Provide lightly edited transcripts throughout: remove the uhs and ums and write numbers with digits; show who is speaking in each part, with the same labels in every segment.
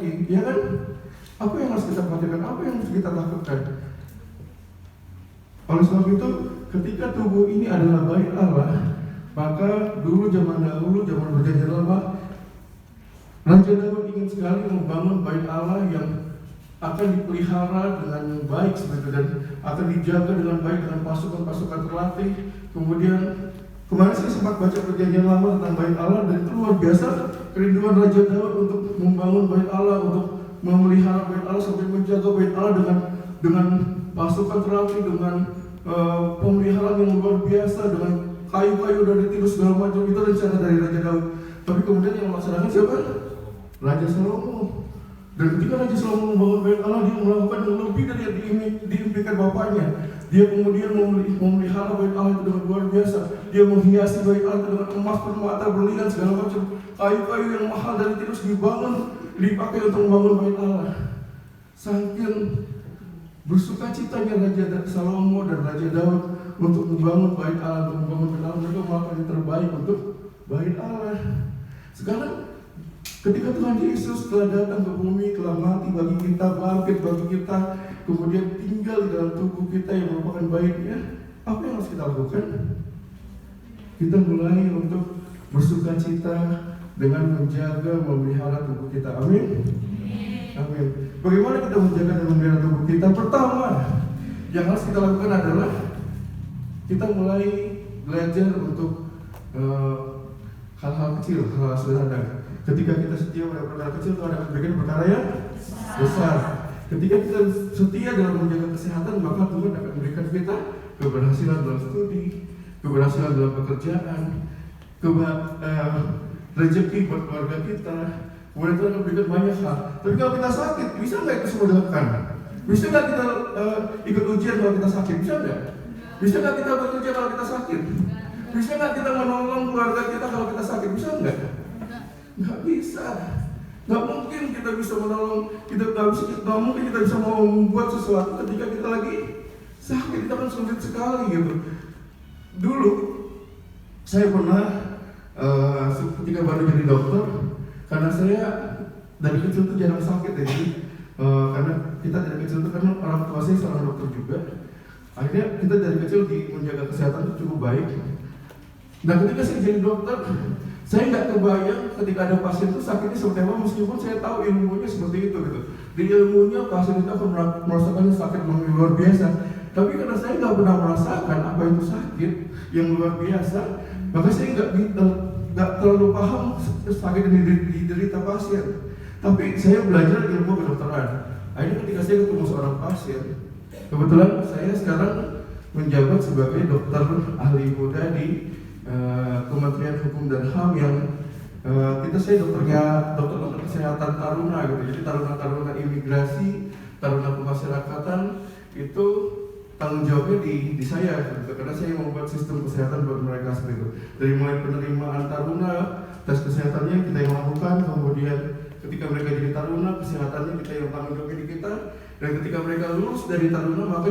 Speaker 1: lagi, ya kan? Apa yang harus kita khawatirkan? Apa yang harus kita takutkan? Oleh sebab itu, ketika tubuh ini adalah bait Allah, maka dulu zaman dahulu, zaman perjanjian lama, Raja Daud ingin sekali membangun bait Allah yang akan dipelihara dengan baik seperti itu, dan akan dijaga dengan baik dengan pasukan-pasukan terlatih. Kemudian kemarin saya sempat baca perjanjian lama tentang bait Allah, dan itu luar biasa kerinduan Raja Daud untuk membangun bait Allah, untuk memelihara bait Allah sampai menjaga bait Allah dengan pasukan terlatih, dengan pemeliharaan yang luar biasa, dengan kayu-kayu dari tirus segala macam. Itu rencana dari Raja Daud. Tapi kemudian yang melaksanakan siapa? Raja Salomo. Dan ketika Raja Salomo membangun bait Allah, dia melakukan yang lebih dari yang diimpikan bapaknya. Dia kemudian memelihara bait Allah itu dengan luar biasa. Dia menghiasi bait Allah dengan emas, permata, berlian, segala macam kayu-kayu yang mahal dari tirus dibangun, dipakai untuk membangun bait Allah. Saking bersukacitanya Raja Salomo dan Raja Daud untuk membangun bait Allah, untuk membangun bait Allah, mereka melakukan yang terbaik untuk bait Allah. Sekarang ketika Tuhan Yesus telah datang ke bumi, telah mati bagi kita, bangkit bagi kita, kemudian tinggal di dalam tubuh kita yang merupakan baitnya, apa yang harus kita lakukan? Kita mulai untuk bersukacita dengan menjaga, memelihara tubuh kita. Amin. Amin. Bagaimana kita menjaga dan memelihara tubuh kita? Pertama, yang harus kita lakukan adalah kita mulai belajar untuk hal-hal kecil, hal-hal sederhana. Ketika kita setia pada perkara kecil, Tuhan akan berikan perkara yang besar. Ketika kita setia dalam menjaga kesehatan, maka Tuhan akan memberikan kita keberhasilan dalam studi, keberhasilan dalam pekerjaan, rezeki buat keluarga kita. Kemudian Tuhan akan memberikan banyak hal. Tapi kalau kita sakit, bisa nggak itu semua dilakukan? Bisa nggak kita ikut ujian kalau kita sakit? Bisa nggak? Bisa nggak kita bekerja kalau kita sakit? Bisa nggak kita menolong keluarga kita kalau kita sakit? Bisa nggak? Nggak bisa. Nggak mungkin kita bisa menolong, nggak mungkin kita bisa mau membuat sesuatu ketika kita lagi sakit. Kita kan sulit sekali gitu. Dulu saya pernah ketika baru jadi dokter, karena saya dari kecil tuh jarang sakit ya, jadi karena kita dari kecil tuh, karena orang tua saya seorang dokter juga, akhirnya kita dari kecil menjaga kesehatan itu cukup baik. Nah ketika saya jadi dokter, saya nggak kebayang ketika ada pasien itu sakitnya seperti apa, meskipun saya tahu ilmunya seperti itu gitu. Di ilmunya pasien itu akan merasakan sakit yang luar biasa. Tapi karena saya nggak pernah merasakan apa itu sakit yang luar biasa, maka saya nggak terlalu paham sakit yang diderita pasien. Tapi saya belajar ilmu kedokteran. Akhirnya ketika saya ketemu seorang pasien, kebetulan saya sekarang menjabat sebagai dokter ahli muda di Kementerian Hukum dan HAM yang saya dokter kesehatan taruna gitu. Jadi taruna imigrasi, taruna pemasyarakatan itu tanggung jawabnya di saya gitu. Karena saya membuat sistem kesehatan buat mereka seperti itu. Dari mulai penerimaan taruna, tes kesehatannya kita yang lakukan, kemudian ketika mereka jadi taruna, kesehatannya kita yang tanggung jawabnya di kita, dan ketika mereka lulus dari taruna maka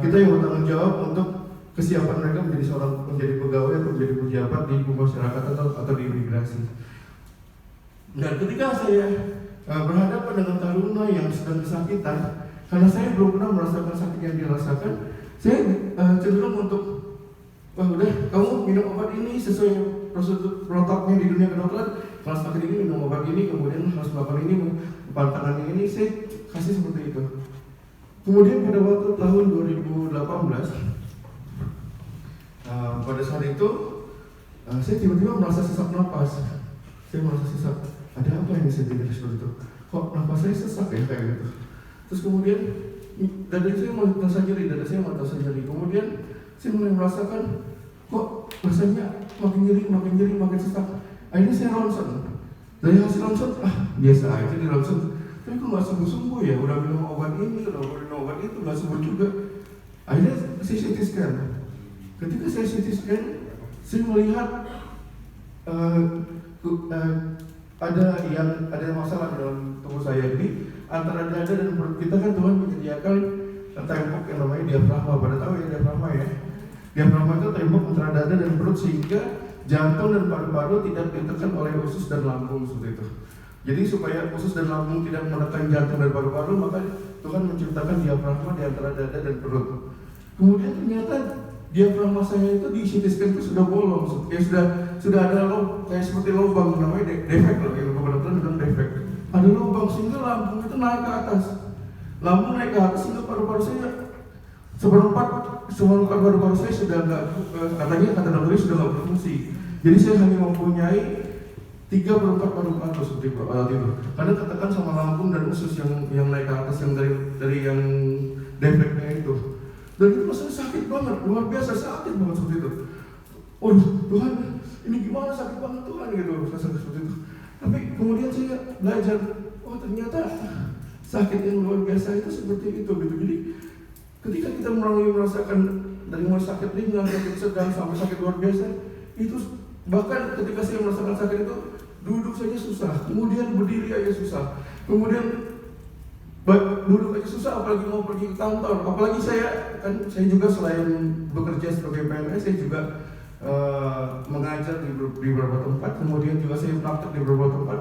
Speaker 1: kita yang bertanggung jawab untuk kesiapan mereka menjadi pegawai atau menjadi pejabat di pemasyarakatan atau di imigrasi. Dan ketika saya berhadapan dengan taruna yang sedang kesakitan, karena saya belum pernah merasakan sakit yang dirasakan, saya cenderung untuk udah kamu minum obat ini sesuai prosedur protokol di dunia kedokteran. Kalau sakit ini minum obat ini, kemudian harus melakukan ini, pantangan ini, saya kasih seperti itu. Kemudian pada waktu tahun 2018, pada saat itu saya tiba-tiba merasa sesak napas. Saya merasa sesak. Ada apa yang bisa jadi seperti itu? Kok napas saya sesak ya kayak gitu? Terus kemudian dada saya mulai terasa nyeri. Kemudian saya mulai merasakan kok rasanya makin nyeri, makin sesak. Akhirnya saya ronsen. Dari hasil ronsen, biasa aja di ronsen. Tapi kok nggak sembuh ya? Udah minum obat ini, udah minum obat itu, nggak sembuh juga. Akhirnya saya CT scan. Ketika saya CT scan, saya melihat ada masalah dalam tubuh saya. Jadi antara dada dan perut kita kan Tuhan menyediakan tembok yang namanya diafragma. Pada tahu ya diafragma ya? Diafragma itu tembok antara dada dan perut, sehingga jantung dan paru-paru tidak ditekan oleh usus dan lambung seperti itu. Jadi supaya usus dan lambung tidak menekan jantung dan paru-paru, maka Tuhan menciptakan diafragma di antara dada dan perut. Kemudian ternyata diafragma saya itu di CT scan itu sudah bolong, sudah ada kayak seperti lubang, namanya defek loh, yang dokter bilang defek. Ada lubang sehingga lambung itu naik ke atas. Lambung naik ke atas sehingga paru-paru saya seperempat paru-paru saya sudah nggak, katanya kata dokternya sudah nggak berfungsi. Jadi saya hanya mempunyai 3/4 paru-paru seperti itu. Karena katakan sama lambung dan usus yang naik ke atas, yang dari yang defeknya itu. Dan itu rasanya sakit banget, luar biasa sakit banget seperti itu. Oh Tuhan, ini gimana sakit banget Tuhan gitu, rasanya seperti itu. Tapi kemudian saya belajar, oh ternyata sakit yang luar biasa itu seperti itu gitu. Jadi ketika kita merasakan dari mulai sakit ringan, sakit sedang sampai sakit luar biasa, itu bahkan ketika saya merasakan sakit itu duduk saja susah, kemudian berdiri aja susah, kemudian duduk aja susah, apalagi mau pergi ke kantor. Apalagi saya juga selain bekerja sebagai PNS, saya juga mengajar di beberapa tempat, kemudian juga saya praktek di beberapa tempat.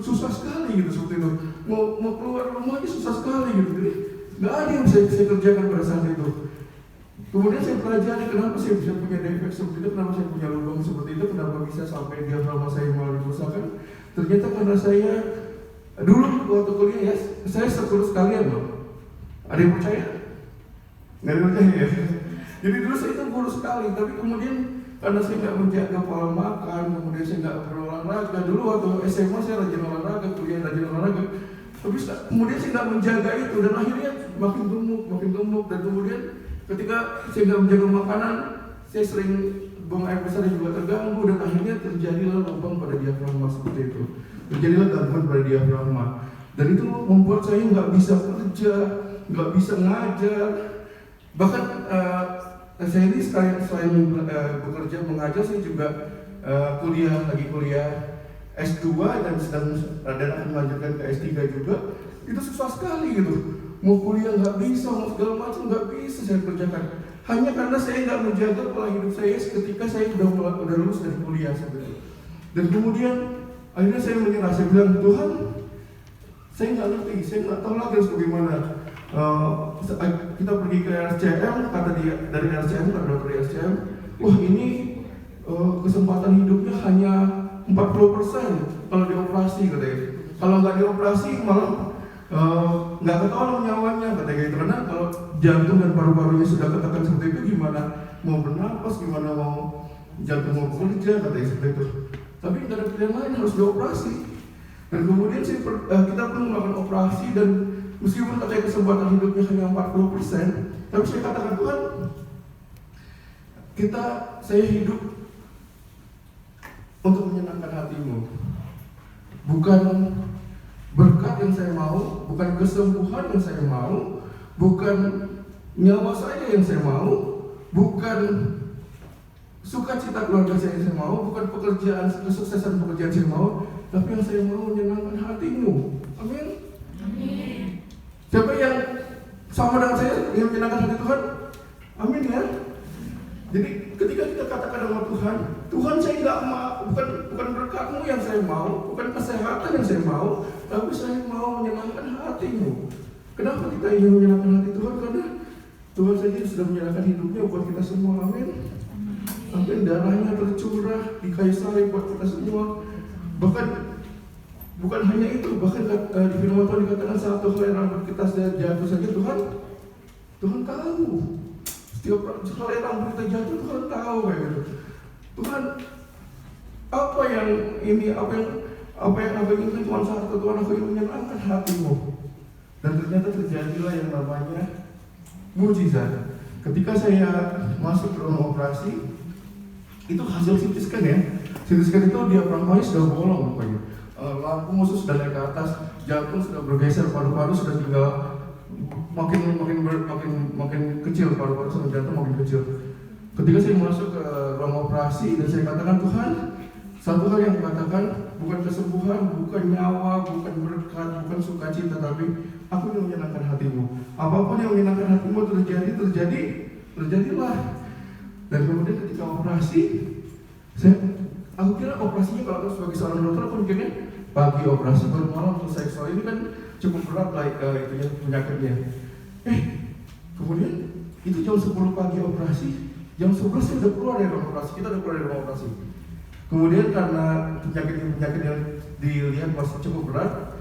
Speaker 1: Susah sekali gitu seperti itu. Mau keluar rumah aja susah sekali gitu. Jadi nggak ada yang saya kerjakan pada saat itu. Kemudian saya pelajari kenapa saya bisa punya defek seperti itu, kenapa saya punya lubang seperti itu, kenapa bisa sampai diafragma saya malah dibesarkan. Ternyata karena saya dulu waktu kuliah ya, saya sekurus kalian loh. Ada yang percaya? Nggak ada yang percaya ya? Jadi dulu saya itu kurus sekali, tapi kemudian karena saya nggak menjaga pola makan, kemudian saya nggak berolahraga. Dulu waktu SMA saya rajin olahraga, kuliah rajin olahraga. Tapi kemudian saya nggak menjaga itu, dan akhirnya makin gemuk, dan kemudian ketika saya nggak menjaga makanan, saya sering buang air besar juga terganggu, dan akhirnya terjadilah lubang pada diafragma seperti itu. Terjadilah gangguan pada diafragma, dan itu membuat saya nggak bisa kerja, nggak bisa ngajar. Bahkan saya ini selain bekerja mengajar, saya juga kuliah S2 dan akan melanjutkan ke S3 juga. Itu susah sekali gitu. Mau kuliah nggak bisa, mau segala macam nggak bisa saya kerjakan. Hanya karena saya nggak menjaga pola hidup saya ketika saya udah lulus dari kuliah sebenarnya. Dan kemudian akhirnya saya menyerah, saya bilang, Tuhan, saya nggak ngerti, saya nggak tahu lagi harus bagaimana. Kita pergi ke RSCM, kata dia dari RSCM, kata dokter RSCM, wah ini kesempatan hidupnya hanya 40% kalau dioperasi, katanya. Kalau nggak dioperasi malah nggak ketolong nyawanya, katanya gitu. Karena kalau jantung dan paru-parunya sudah ketekan seperti itu, gimana mau bernapas, gimana mau jantung mau bekerja, katanya seperti itu. Tapi nggak ada pilihan lain, harus dioperasi. Dan kemudian kita pun melakukan operasi, dan meskipun katanya kesempatan hidupnya hanya 40%, tapi saya katakan, Tuhan, saya hidup untuk menyenangkan hati-Mu. Bukan berkat yang saya mau, bukan kesembuhan yang saya mau, bukan nyawa saya yang saya mau, bukan sukacita keluarga saya yang saya mau, bukan kesuksesan pekerjaan saya mau, tapi yang saya mau menyenangkan hati-Mu. Amin. Siapa yang sama dengan saya yang menyenangkan hati Tuhan? Amin ya. Jadi ketika kita katakan sama Tuhan saya nggak mau, bukan berkat-Mu yang saya mau, bukan kesehatan yang saya mau, tapi saya mau menyenangkan hati-Mu. Kenapa kita ingin menyenangkan hati Tuhan? Karena Tuhan saja sudah menyerahkan hidupnya buat kita semua. Amin. Sampai darahnya tercurah di kayu salib buat kita semua. Bahkan bukan hanya itu, bahkan di firman Tuhan dikatakan satu helai rambut kita jatuh saja Tuhan tahu. Setiap helai rambut kita jatuh Tuhan tahu kayak gitu. Tuhan, apa yang inginkan Tuhan satu, Tuhan, aku ingin menyenangkan hati-Mu. Dan ternyata terjadilah yang namanya mujizat. Ketika saya masuk ke ruang operasi, itu hasil CT scan ya. CT scan itu diafragmanya sudah bolong rupanya. Lambung usus sudah naik ke atas, jantung sudah bergeser, paru-paru sudah tinggal makin kecil, paru-paru sama jantung makin kecil. Ketika saya masuk ke ruang operasi dan saya katakan, Tuhan, satu hal yang katakan bukan kesembuhan, bukan nyawa, bukan berkat, bukan sukacita, tapi aku yang menyenangkan hati-Mu. Apapun yang menyenangkan hati-Mu terjadilah. Dan kemudian ketika operasi, Aku kira operasinya kalau sebagai seorang dokter aku mikirnya pagi operasi baru malam selesai. Soal ini kan cukup berat lah itunya penyakitnya. Kemudian itu jam 10 pagi operasi, jam 11 saya udah keluar dari ruang operasi, kita udah keluar dari ruang operasi. Kemudian karena penyakit yang dilihat masih cukup berat,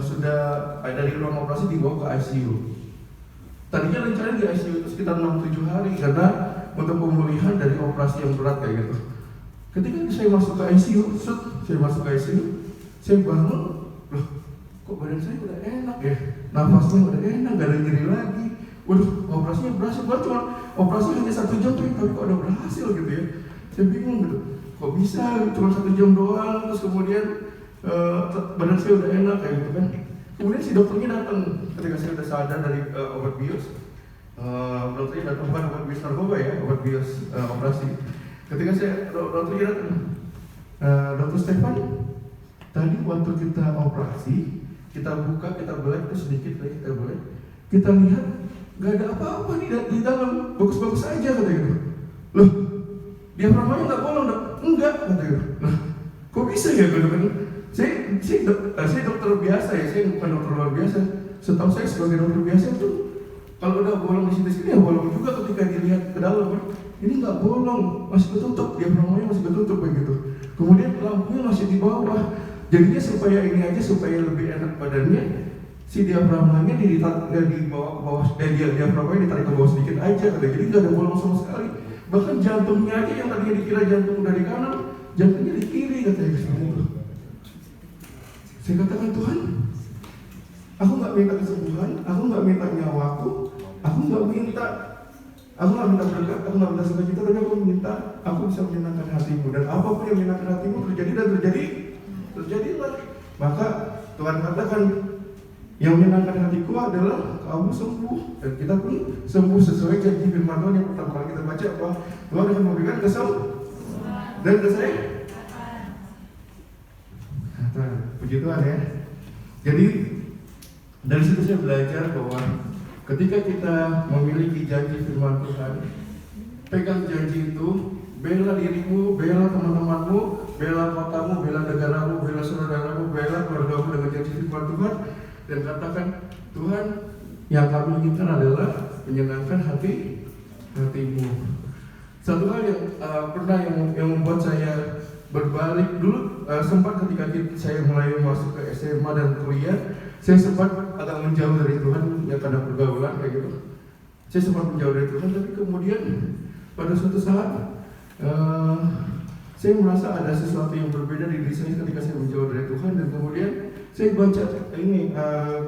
Speaker 1: sudah dari ruang operasi dibawa ke ICU. Tadinya rencananya di ICU itu sekitar 6-7 hari karena untuk pemulihan dari operasi yang berat kayak gitu. Ketika saya masuk ke ICU, saya bangun, loh kok badan saya udah enak ya, nafasnya udah enak, gak ada nyeri lagi. Waduh, operasinya berhasil, cuma operasi hanya 1 jam tapi kok udah berhasil gitu ya. Saya bingung gitu, kok bisa cuma 1 jam doang, terus kemudian badan saya udah enak kayak gitu kan. Kemudian si dokternya datang ketika saya udah sadar dari obat bius. Dokternya datang, bukan obat bius narkoba ya, obat bius operasi. Ketika dokternya datang, Dokter Stefan, tadi waktu kita operasi, kita buka, kita belah itu sedikit lagi, kita belah, kita lihat nggak ada apa-apa di dalam, bagus-bagus aja kata gitu. Loh, diafragmanya nggak bolong, enggak kata gitu. Nah, kok bisa ya benar-benar? Saya dokter biasa ya, saya bukan dokter luar biasa. Setahu saya sebagai dokter biasa itu kalau udah bolong di sini ya bolong juga ketika dilihat ke dalam kan. Ini nggak bolong, masih ketutup, diafragmanya masih ketutup begitu. Kemudian lambungnya masih di bawah. Jadinya supaya ini aja, supaya lebih enak badannya, si diafragmanya dibawa ke bawah, diafragmanya ditarik ke bawah sedikit aja, jadi nggak ada bolong sama sekali. Bahkan jantungnya aja yang tadinya dikira jantung dari kanan, jantungnya di kiri katanya seperti itu. Saya katakan, Tuhan, aku nggak minta kesembuhan, aku nggak minta nyawaku, aku nggak minta berkat, aku nggak minta sukacita, tapi aku minta aku bisa menyenangkan hatimu, dan apapun yang menyenangkan hatimu terjadi dan terjadilah. Maka Tuhan katakan, yang menyenangkan hatiku adalah kamu sembuh, dan kita pun sembuh sesuai janji firman Tuhan yang pertama kali kita baca, apa Tuhan akan memberikan kesembuhan dan kesehatan. Puji Tuhan ya. Jadi dari situ saya belajar bahwa ketika kita memiliki janji firman Tuhan, pegang janji itu, bela dirimu, bela teman-temanmu, bela kotamu, bela negaramu, bela saudaramu, bela keluargamu dengan janji firman Tuhan, dan katakan, Tuhan, yang kami inginkan adalah menyenangkan hatimu. Satu hal yang pernah yang membuat saya berbalik dulu, sempat ketika saya mulai masuk ke SMA dan kuliah, saya sempat agak menjauh dari Tuhan ya karena pergaulan kayak gitu. Saya sempat menjauh dari Tuhan, tapi kemudian pada suatu saat saya merasa ada sesuatu yang berbeda di diri saya ketika saya menjauh dari Tuhan, dan kemudian saya baca ini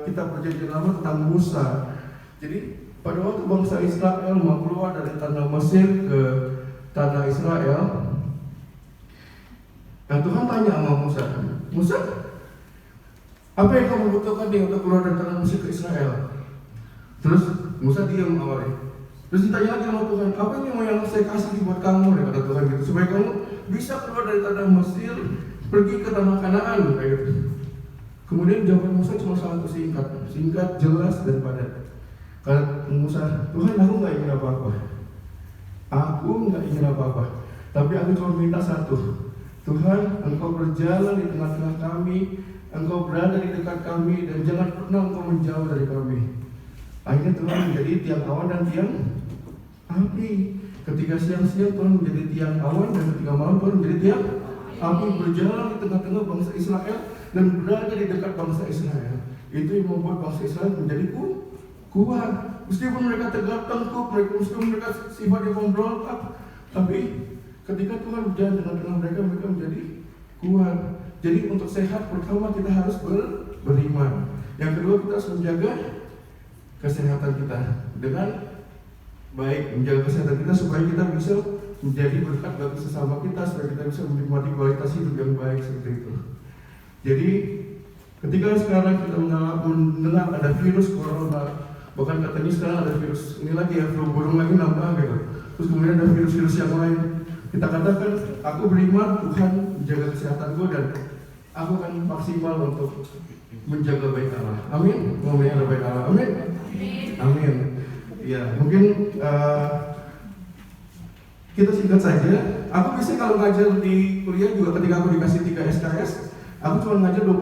Speaker 1: kitab Perjanjian Lama tentang Musa. Jadi pada waktu bangsa Israel mau keluar dari tanah Mesir ke tanah Israel, nah Tuhan tanya sama Musa, apa yang kamu butuhkan nih untuk keluar dari tanah Mesir ke Israel? Terus Musa diam awalnya. Terus ditanya lagi sama Tuhan, apa yang mau yang saya kasih buat kamu nih, kata Tuhan gitu, supaya kamu bisa keluar dari tanah Mesir, pergi ke tanah Kanaan kayak gitu. Kemudian jawaban Musa cuma satu, singkat, jelas dan padat. Kata Musa, Tuhan, aku nggak ingin apa-apa, tapi aku cuma minta satu. Tuhan, Engkau berjalan di tengah-tengah kami, Engkau berada di dekat kami, dan jangan pernah Engkau menjauh dari kami. Akhirnya Tuhan menjadi tiang awan dan tiang api. Ketika siang-siang Tuhan menjadi tiang awan, dan ketika malam Tuhan menjadi tiang api, berjalan di tengah-tengah bangsa Israel dan berada di dekat bangsa Israel. Itu yang membuat bangsa Israel menjadi kuat. Meskipun mereka tegak tengkuk, meskipun mereka sifatnya pemberontak, tapi ketika Tuhan berjalan di tengah-tengah mereka menjadi kuat. Jadi untuk sehat, pertama kita harus beriman. Yang kedua, kita harus menjaga kesehatan kita dengan baik, menjaga kesehatan kita supaya kita bisa menjadi berkat bagi sesama kita, supaya kita bisa menikmati kualitas hidup yang baik seperti itu. Jadi ketika sekarang kita mendengar ada virus corona, bahkan katanya sekarang ada virus ini lagi ya, flu burung lagi nambah gitu. Terus kemudian ada virus-virus yang lain. Kita katakan, aku beriman Tuhan menjaga kesehatanku dan aku akan maksimal untuk menjaga baik Allah. Amin. Memelihara baik Allah. Amin. Ya, mungkin kita singkat saja. Aku biasanya kalau ngajar di kuliah juga ketika aku dikasih 3 SKS, aku cuma ngajar 20